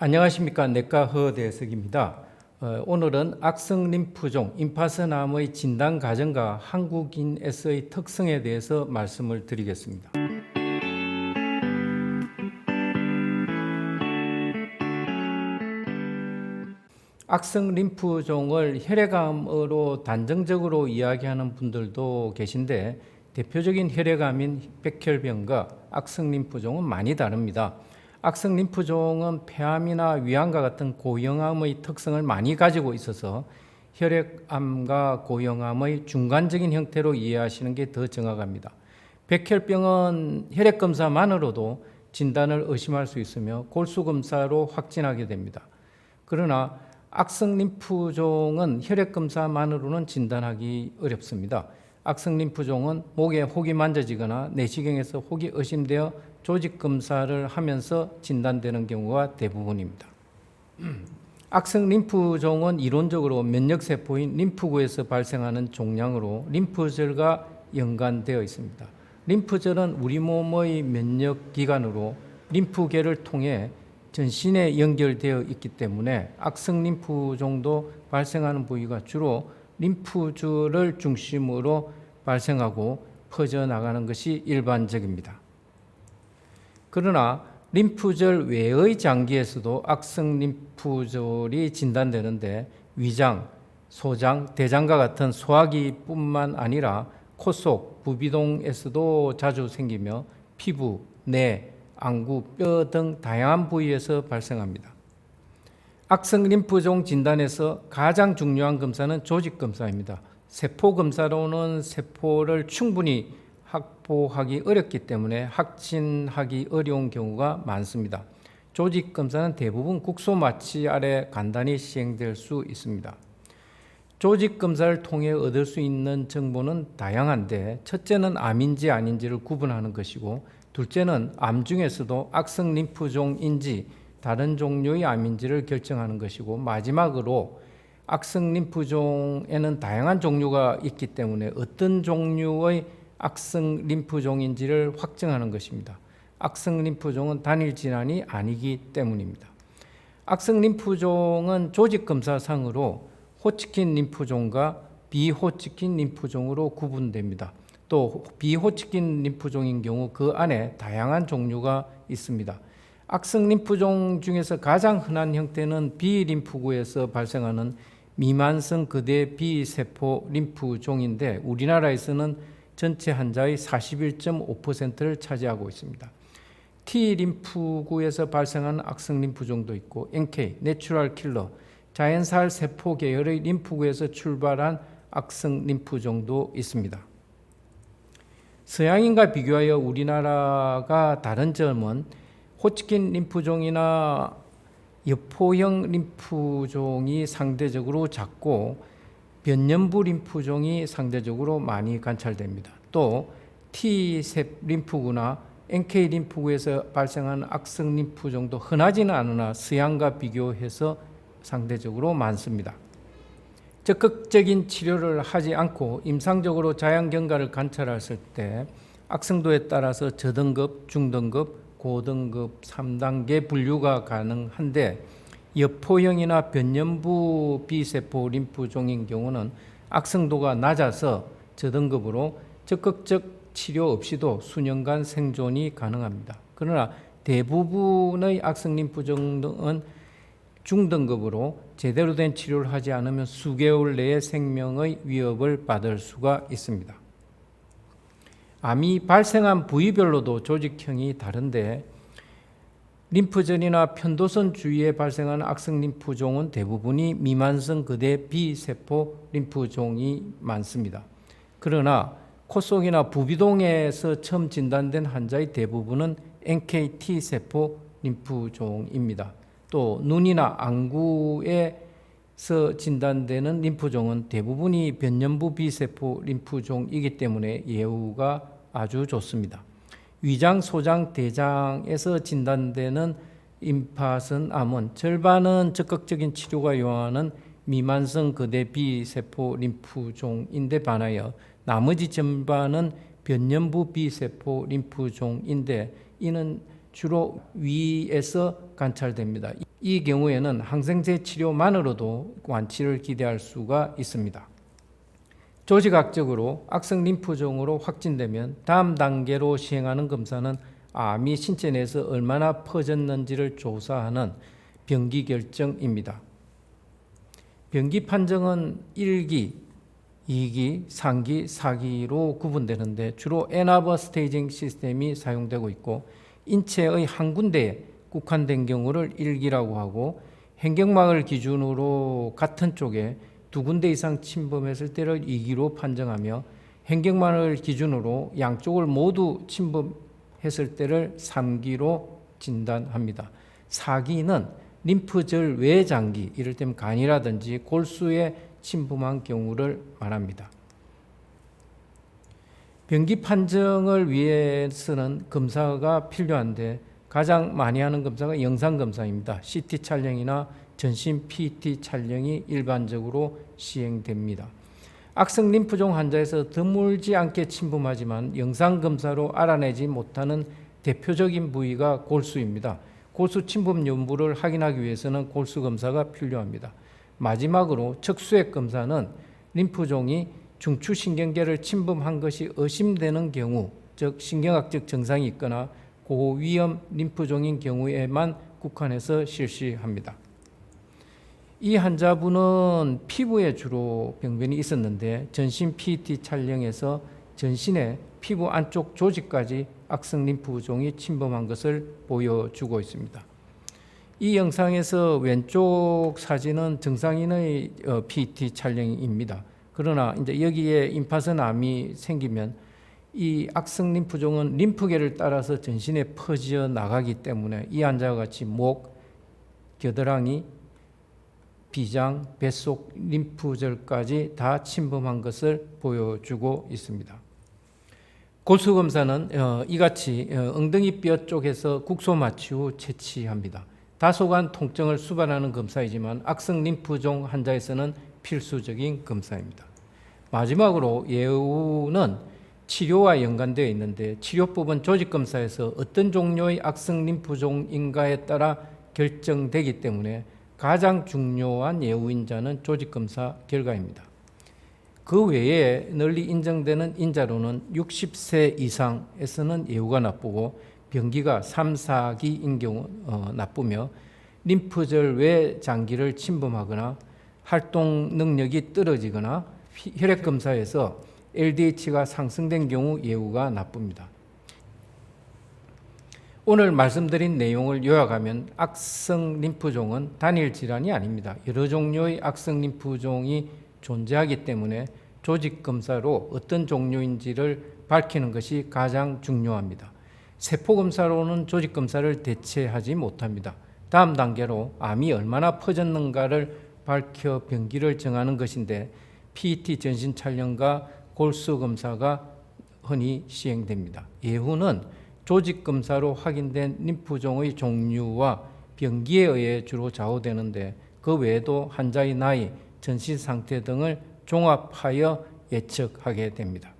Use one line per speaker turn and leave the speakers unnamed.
안녕하십니까. 내과 허대석입니다. 오늘은 악성 림프종 임파선암의 진단 과정과 한국인에서의 특성에 대해서 말씀을 드리겠습니다. 악성 림프종을 혈액암으로 단정적으로 이야기하는 분들도 계신데 대표적인 혈액암인 백혈병과 악성 림프종은 많이 다릅니다. 악성 림프종은 폐암이나 위암과 같은 고형암의 특성을 많이 가지고 있어서 혈액암과 고형암의 중간적인 형태로 이해하시는 게 더 정확합니다. 백혈병은 혈액검사만으로도 진단을 의심할 수 있으며 골수검사로 확진하게 됩니다. 그러나 악성 림프종은 혈액검사만으로는 진단하기 어렵습니다. 악성 림프종은 목에 혹이 만져지거나 내시경에서 혹이 의심되어 조직검사를 하면서 진단되는 경우가 대부분입니다. 악성 림프종은 이론적으로 면역세포인 림프구에서 발생하는 종양으로 림프절과 연관되어 있습니다. 림프절은 우리 몸의 면역기관으로 림프계를 통해 전신에 연결되어 있기 때문에 악성 림프종도 발생하는 부위가 주로 림프절을 중심으로 발생하고 퍼져나가는 것이 일반적입니다. 그러나 림프절 외의 장기에서도 악성 림프절이 진단되는데 위장, 소장, 대장과 같은 소화기뿐만 아니라 코 속, 부비동에서도 자주 생기며 피부, 뇌, 안구, 뼈 등 다양한 부위에서 발생합니다. 악성 림프종 진단에서 가장 중요한 검사는 조직검사입니다. 세포검사로는 세포를 충분히 확보하기 어렵기 때문에 확진하기 어려운 경우가 많습니다. 조직검사는 대부분 국소마취 아래 간단히 시행될 수 있습니다. 조직검사를 통해 얻을 수 있는 정보는 다양한데 첫째는 암인지 아닌지를 구분하는 것이고 둘째는 암 중에서도 악성 림프종인지 다른 종류의 암인지를 결정하는 것이고 마지막으로 악성 림프종에는 다양한 종류가 있기 때문에 어떤 종류의 악성 림프종인지를 확정하는 것입니다. 악성 림프종은 단일 질환이 아니기 때문입니다. 악성 림프종은 조직검사상으로 호치킨 림프종과 비호치킨 림프종으로 구분됩니다. 또 비호치킨 림프종인 경우 그 안에 다양한 종류가 있습니다. 악성 림프종 중에서 가장 흔한 형태는 B림프구에서 발생하는 미만성 거대 B세포 림프종인데 우리나라에서는 전체 환자의 41.5%를 차지하고 있습니다. T림프구에서 발생하는 악성 림프종도 있고 NK, 내추럴 킬러, 자연살 세포 계열의 림프구에서 출발한 악성 림프종도 있습니다. 서양인과 비교하여 우리나라가 다른 점은 호치킨 림프종이나 여포형 림프종이 상대적으로 작고 변연부 림프종이 상대적으로 많이 관찰됩니다. 또 T셉 림프구나 NK 림프구에서 발생하는 악성 림프종도 흔하지는 않으나 서양과 비교해서 상대적으로 많습니다. 적극적인 치료를 하지 않고 임상적으로 자연경과를 관찰했을 때 악성도에 따라서 저등급, 중등급, 고등급 3단계 분류가 가능한데 여포형이나 변연부 B세포 림프종인 경우는 악성도가 낮아서 저등급으로 적극적 치료 없이도 수년간 생존이 가능합니다. 그러나 대부분의 악성 림프종은 중등급으로 제대로 된 치료를 하지 않으면 수개월 내에 생명의 위협을 받을 수가 있습니다. 암이 발생한 부위별로도 조직형이 다른데 림프절이나 편도선 주위에 발생하는 악성 림프종은 대부분이 미만성 거대 B세포 림프종이 많습니다. 그러나 코 속이나 부비동에서 처음 진단된 환자의 대부분은 NKT세포 림프종입니다. 또 눈이나 안구에서 진단되는 림프종은 대부분이 변연부 B세포 림프종이기 때문에 예후가 아주 좋습니다. 위장, 소장, 대장에서 진단되는 임파선암은 절반은 적극적인 치료가 요하는 미만성 거대 B세포 림프종인데 반하여 나머지 전반은 변연부 B세포 림프종인데 이는 주로 위에서 관찰됩니다. 이 경우에는 항생제 치료만으로도 완치를 기대할 수가 있습니다. 조직학적으로 악성 림프종으로 확진되면 다음 단계로 시행하는 검사는 암이 신체 내에서 얼마나 퍼졌는지를 조사하는 병기 결정입니다. 병기 판정은 1기, 2기, 3기, 4기로 구분되는데 주로 애나버 스테이징 시스템이 사용되고 있고 인체의 한 군데에 국한된 경우를 1기라고 하고 횡격막을 기준으로 같은 쪽에 두 군데 이상 침범했을 때를 2기로 판정하며 횡격막을 기준으로 양쪽을 모두 침범했을 때를 3기로 진단합니다. 4기는 림프절 외 장기, 이를테면 간이라든지 골수에 침범한 경우를 말합니다. 병기 판정을 위해서는 검사가 필요한데 가장 많이 하는 검사가 영상검사입니다. CT 촬영이나 전신 PT 촬영이 일반적으로 시행됩니다. 악성 림프종 환자에서 드물지 않게 침범하지만 영상검사로 알아내지 못하는 대표적인 부위가 골수입니다. 골수 침범 여부를 확인하기 위해서는 골수 검사가 필요합니다. 마지막으로 척수액 검사는 림프종이 중추신경계를 침범한 것이 의심되는 경우, 즉 신경학적 증상이 있거나 고위험 림프종인 경우에만 국한해서 실시합니다. 이 환자분은 피부에 주로 병변이 있었는데 전신 PT 촬영에서 전신의 피부 안쪽 조직까지 악성 림프종이 침범한 것을 보여주고 있습니다. 이 영상에서 왼쪽 사진은 정상인의 PT 촬영입니다. 그러나 이제 여기에 임파선 암이 생기면 이 악성 림프종은 림프계를 따라서 전신에 퍼져 나가기 때문에 이 환자와 같이 목, 겨드랑이, 비장, 뱃속 림프절까지 다 침범한 것을 보여주고 있습니다. 골수 검사는 이같이 엉덩이 뼈 쪽에서 국소 마취 후 채취합니다. 다소간 통증을 수반하는 검사이지만 악성 림프종 환자에서는 필수적인 검사입니다. 마지막으로 예후는 치료와 연관되어 있는데 치료법은 조직검사에서 어떤 종류의 악성 림프종인가에 따라 결정되기 때문에 가장 중요한 예후인자는 조직검사 결과입니다. 그 외에 널리 인정되는 인자로는 60세 이상에서는 예후가 나쁘고 병기가 3, 4기인 경우 나쁘며 림프절 외 장기를 침범하거나 활동 능력이 떨어지거나 혈액검사에서 LDH가 상승된 경우 예후가 나쁩니다. 오늘 말씀드린 내용을 요약하면 악성 림프종은 단일 질환이 아닙니다. 여러 종류의 악성 림프종이 존재하기 때문에 조직검사로 어떤 종류인지를 밝히는 것이 가장 중요합니다. 세포검사로는 조직검사를 대체하지 못합니다. 다음 단계로 암이 얼마나 퍼졌는가를 밝혀 병기를 정하는 것인데 PET 전신 촬영과 골수 검사가 흔히 시행됩니다. 예후는 조직검사로 확인된 림프종의 종류와 병기에 의해 주로 좌우되는데 그 외에도 환자의 나이, 전신 상태 등을 종합하여 예측하게 됩니다.